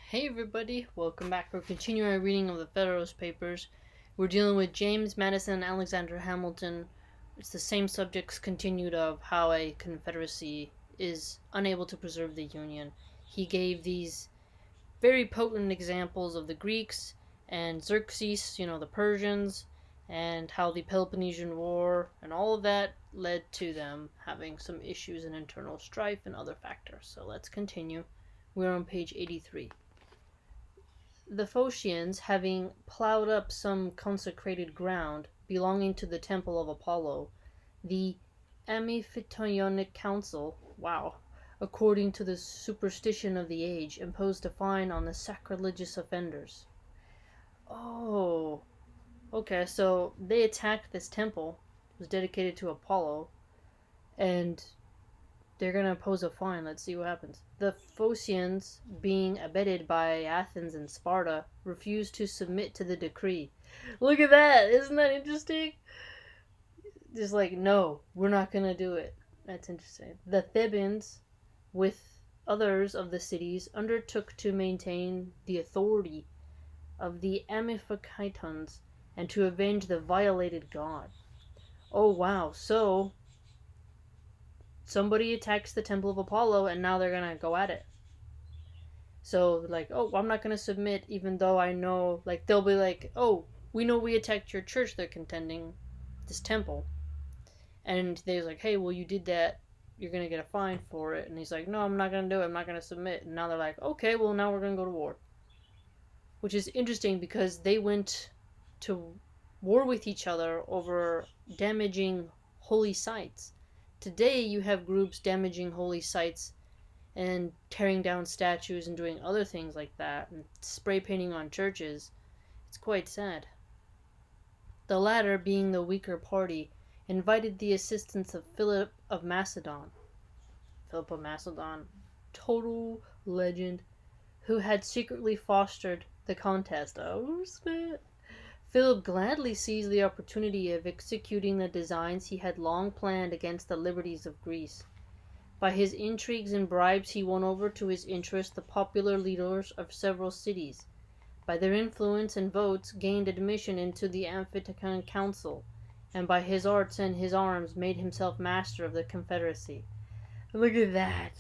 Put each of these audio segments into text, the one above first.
Hey everybody, welcome back. We're continuing our reading of the Federalist Papers. We're dealing with James Madison and Alexander Hamilton. It's the same subjects continued of how a confederacy is unable to preserve the Union. He gave these very potent examples of the Greeks and Xerxes, the Persians, and how the Peloponnesian War and all of that led to them having some issues and internal strife and other factors. So let's continue. We're on page 83. The Phocians, having plowed up some consecrated ground belonging to the temple of Apollo, the Amphithyonic Council, according to the superstition of the age, imposed a fine on the sacrilegious offenders. Oh, okay, so they attacked this temple. It was dedicated to Apollo, and they're going to impose a fine. Let's see what happens. The Phocians, being abetted by Athens and Sparta, refused to submit to the decree. Look at that! Isn't that interesting? Just like, no, we're not going to do it. That's interesting. The Thebans, with others of the cities, undertook to maintain the authority of the Amphictyons and to avenge the violated god. Oh, wow. So somebody attacks the temple of Apollo and now they're gonna go at it. So like, oh, I'm not gonna submit even though I know, like, they'll be like, oh, we know we attacked your church, they're contending this temple. And they're like, hey, well, you did that, you're gonna get a fine for it. And he's like, no, I'm not gonna do it, I'm not gonna submit. And now they're like, okay, well, now we're gonna go to war. Which is interesting because they went to war with each other over damaging holy sites. Today, you have groups damaging holy sites and tearing down statues and doing other things like that, and spray painting on churches. It's quite sad. The latter, being the weaker party, invited the assistance of Philip of Macedon. Philip of Macedon, total legend, who had secretly fostered the contest. Oh, spit. Philip gladly seized the opportunity of executing the designs he had long planned against the liberties of Greece. By his intrigues and bribes he won over to his interest the popular leaders of several cities. By their influence and votes gained admission into the Amphithyonic Council, and by his arts and his arms made himself master of the confederacy. Look at that.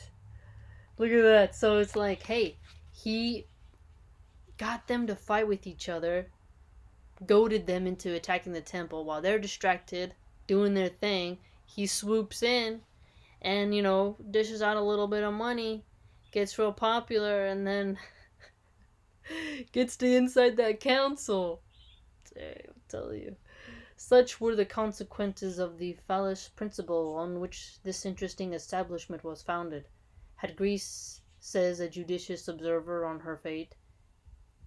Look at that. So it's like, hey, he got them to fight with each other, goaded them into attacking the temple while they're distracted, doing their thing. He swoops in and, dishes out a little bit of money, gets real popular, and then gets to inside that council. I'm telling you. Such were the consequences of the false principle on which this interesting establishment was founded. Had Greece, says a judicious observer on her fate,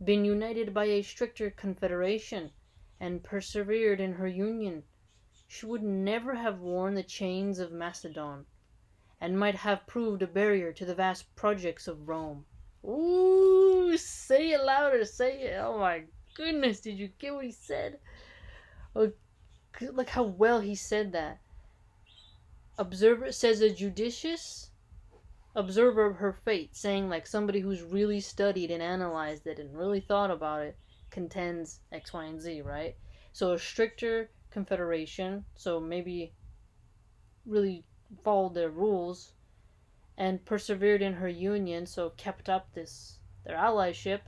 been united by a stricter confederation, and persevered in her union, she would never have worn the chains of Macedon, and might have proved a barrier to the vast projects of Rome. Ooh, say it louder, say it. Oh my goodness, did you get what he said? Oh, look how well he said that. Observer, says a judicious observer of her fate, saying like somebody who's really studied and analyzed it and really thought about it, contends X, Y, and Z, right? So a stricter confederation, so maybe really followed their rules, and persevered in her union, so kept up their allyship,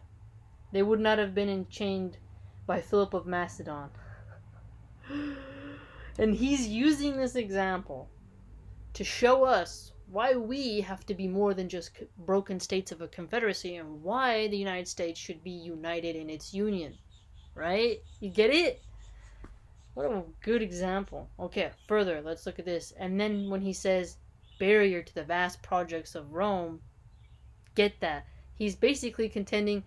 they would not have been enchained by Philip of Macedon. And he's using this example to show us why we have to be more than just broken states of a confederacy, and why the United States should be united in its union. Right? You get it? What a good example. Okay, further, let's look at this. And then when he says barrier to the vast projects of Rome, get that. He's basically contending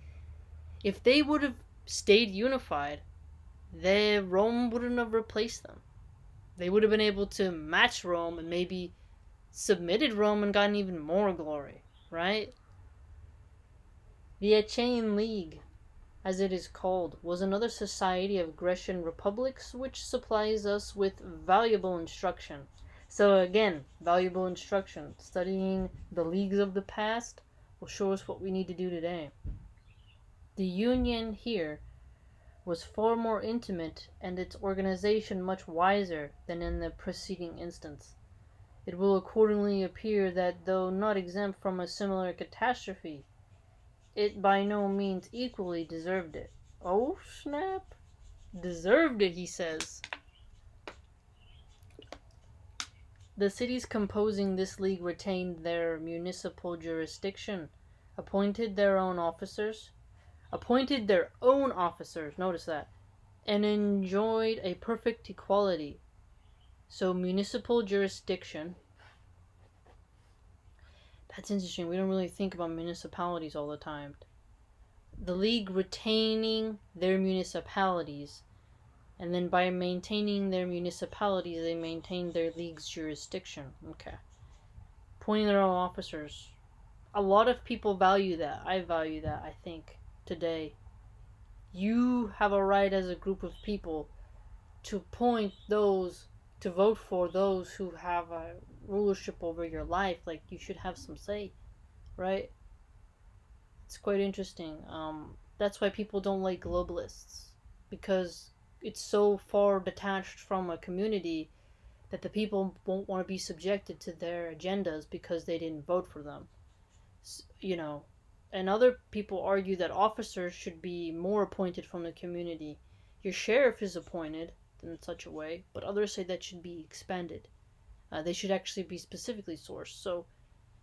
if they would have stayed unified, Rome wouldn't have replaced them. They would have been able to match Rome and maybe submitted Rome and gotten even more glory, right? The Echain League, as it is called, was another society of Grecian republics which supplies us with valuable instruction. So again, valuable instruction. Studying the leagues of the past will show us what we need to do today. The union here was far more intimate and its organization much wiser than in the preceding instance. It will accordingly appear that though not exempt from a similar catastrophe, it by no means equally deserved it. Oh, snap. Deserved it, he says. The cities composing this league retained their municipal jurisdiction, appointed their own officers, notice that, and enjoyed a perfect equality. So municipal jurisdiction, that's interesting. We don't really think about municipalities all the time. The league retaining their municipalities, and then by maintaining their municipalities, they maintain their league's jurisdiction. Okay. Appointing their own officers. A lot of people value that. I value that, I think, today. You have a right as a group of people to appoint those, to vote for those who have a rulership over your life. Like, you should have some say, right? It's quite interesting. That's why people don't like globalists, because it's so far detached from a community that the people won't want to be subjected to their agendas because they didn't vote for them. And other people argue that officers should be more appointed from the community. Your sheriff is appointed in such a way, but others say that should be expanded. They should actually be specifically sourced.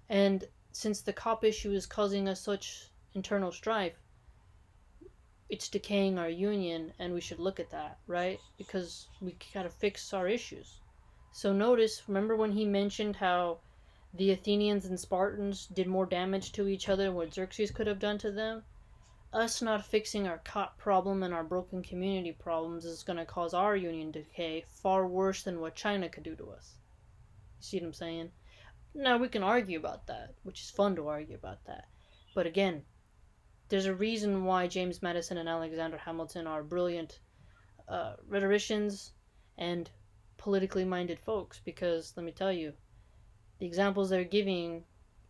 And since the cop issue is causing us such internal strife, it's decaying our union, and we should look at that, right? Because we gotta fix our issues. So remember when he mentioned how the Athenians and Spartans did more damage to each other than what Xerxes could have done to them? Us not fixing our cop problem and our broken community problems is going to cause our union decay far worse than what China could do to us. You see what I'm saying? Now, we can argue about that, which is fun to argue about that. But again, there's a reason why James Madison and Alexander Hamilton are brilliant rhetoricians and politically minded folks, because let me tell you, the examples they're giving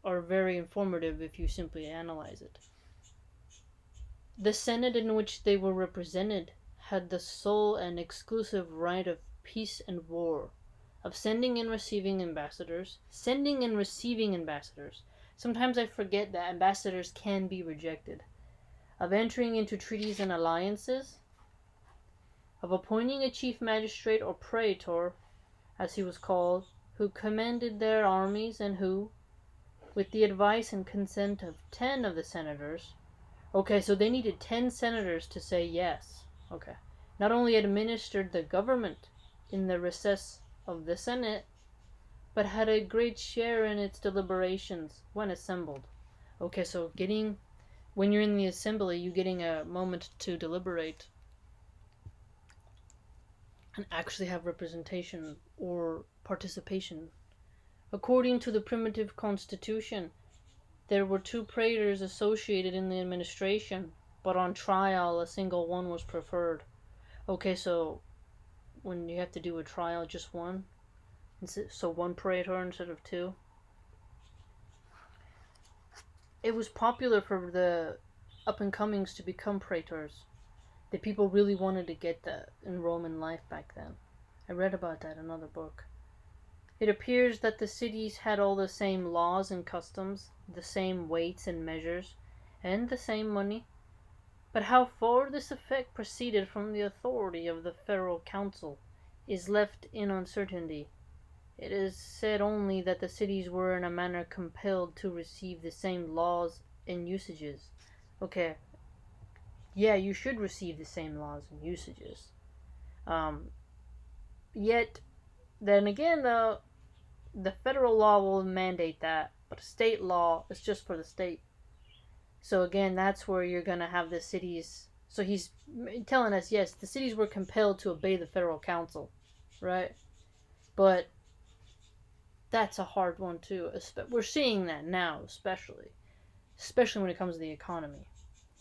are very informative if you simply analyze it. The Senate in which they were represented had the sole and exclusive right of peace and war, of sending and receiving ambassadors. Sometimes I forget that ambassadors can be rejected. Of entering into treaties and alliances, of appointing a chief magistrate or praetor, as he was called, who commanded their armies, and who, with the advice and consent of 10 of the senators, okay, so they needed 10 senators to say yes, okay, not only administered the government in the recess of the Senate, but had a great share in its deliberations when assembled. Okay, so when you're in the assembly, you're getting a moment to deliberate and actually have representation or participation. According to the primitive constitution, there were 2 praetors associated in the administration, but on trial a single one was preferred. Okay, so when you have to do a trial, just one? So 1 praetor instead of 2? It was popular for the up-and-comings to become praetors. The people really wanted to get that in Roman life back then. I read about that in another book. It appears that the cities had all the same laws and customs, the same weights and measures, and the same money. But how far this effect proceeded from the authority of the federal council is left in uncertainty. It is said only that the cities were in a manner compelled to receive the same laws and usages. Okay, yeah, you should receive the same laws and usages. Yet, then again, the federal law will mandate that, but state law is just for the state. So again, that's where you're going to have the cities. So he's telling us, yes, the cities were compelled to obey the federal council, right? But that's a hard one too. We're seeing that now, especially when it comes to the economy,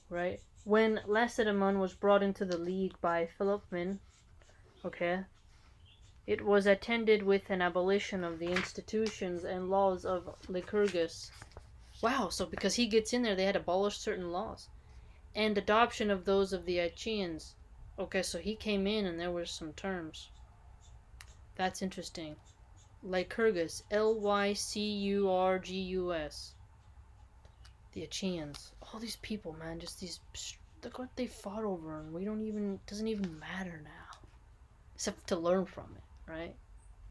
right? When Lacedaemon was brought into the league by Philopmen, okay, it was attended with an abolition of the institutions and laws of Lycurgus. Wow, so because he gets in there, they had abolished certain laws. and adoption of those of the Echaeans. Okay, so he came in and there were some terms. That's interesting. Lycurgus, Lycurgus. The Echaeans. All these people, man, just these. Look what they fought over, and we don't even. It doesn't even matter now. Except to learn from it, right?